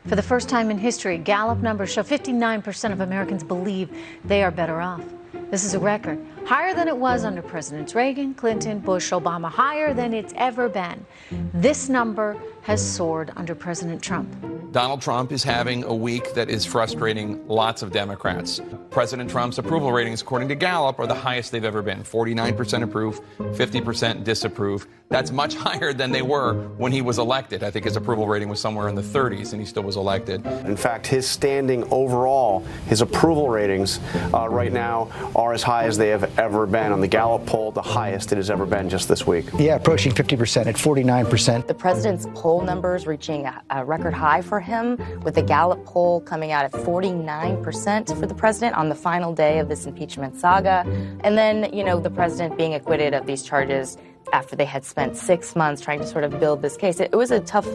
For the first time in history, Gallup numbers show 59% of Americans believe they are better off. This is a record, higher than it was under Presidents Reagan, Clinton, Bush, Obama, higher than it's ever been. This number has soared under President Trump. Donald Trump is having a week that is frustrating lots of Democrats. President Trump's approval ratings, according to Gallup, are the highest they've ever been. 49% approve, 50% disapprove. That's much higher than they were when he was elected. I think his approval rating was somewhere in the 30s, and he still was elected. In fact, his standing overall, his approval ratings right now are as high as they have ever been. On the Gallup poll, the highest it has ever been just this week. Yeah, approaching 50% at 49%. The president's poll numbers reaching a record high for him, with the Gallup poll coming out at 49% for the president on the final day of this impeachment saga. And then, the president being acquitted of these charges after they had spent 6 months trying to sort of build this case. It was a tough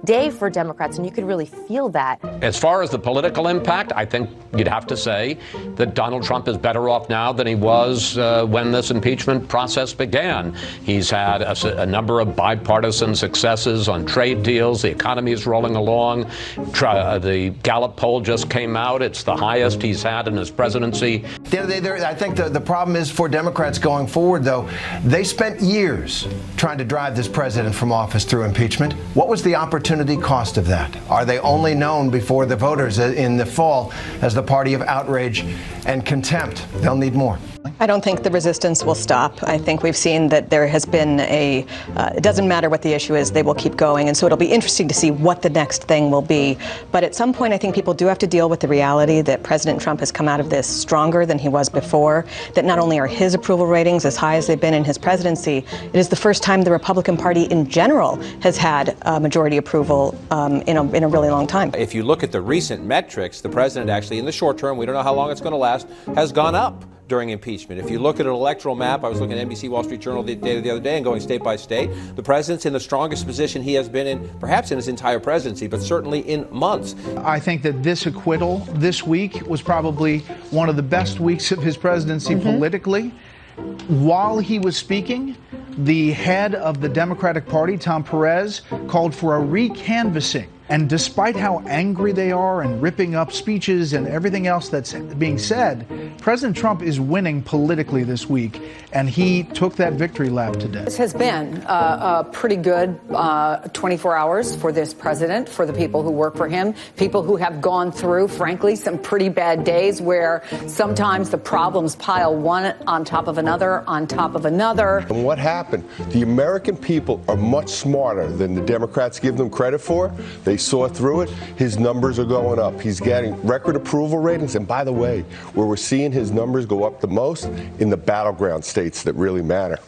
day for Democrats, and you could really feel that. As far as the political impact, I think you'd have to say that Donald Trump is better off now than he was when this impeachment process began. He's had a number of bipartisan successes on trade deals. The economy is rolling along. The Gallup poll just came out. It's the highest he's had in his presidency. I think the problem is for Democrats going forward, though, they spent years trying to drive this president from office through impeachment. What was the opportunity cost of that? Are they only known before the voters in the fall as the party of outrage and contempt? They'll need more. I don't think the resistance will stop. I think we've seen that there has been it doesn't matter what the issue is, they will keep going. And so it'll be interesting to see what the next thing will be. But at some point, I think people do have to deal with the reality that President Trump has come out of this stronger than he was before, that not only are his approval ratings as high as they've been in his presidency, it is the first time the Republican Party in general has had majority approval in a really long time. If you look at the recent metrics, the president actually, in the short term, we don't know how long it's going to last, has gone up during impeachment. If you look at an electoral map, I was looking at NBC Wall Street Journal data the other day and going state by state, the president's in the strongest position he has been in, perhaps in his entire presidency, but certainly in months. I think that this acquittal this week was probably one of the best weeks of his presidency politically. While he was speaking, the head of the Democratic Party, Tom Perez, called for a recanvassing. And despite how angry they are and ripping up speeches and everything else that's being said, President Trump is winning politically this week, and he took that victory lap today. This has been a pretty good 24 hours for this president, for the people who work for him, people who have gone through, frankly, some pretty bad days where sometimes the problems pile one on top of another on top of another. And what happened? The American people are much smarter than the Democrats give them credit for. They saw through it. His numbers are going up. He's getting record approval ratings. And by the way, where we're seeing his numbers go up the most, in the battleground states that really matter.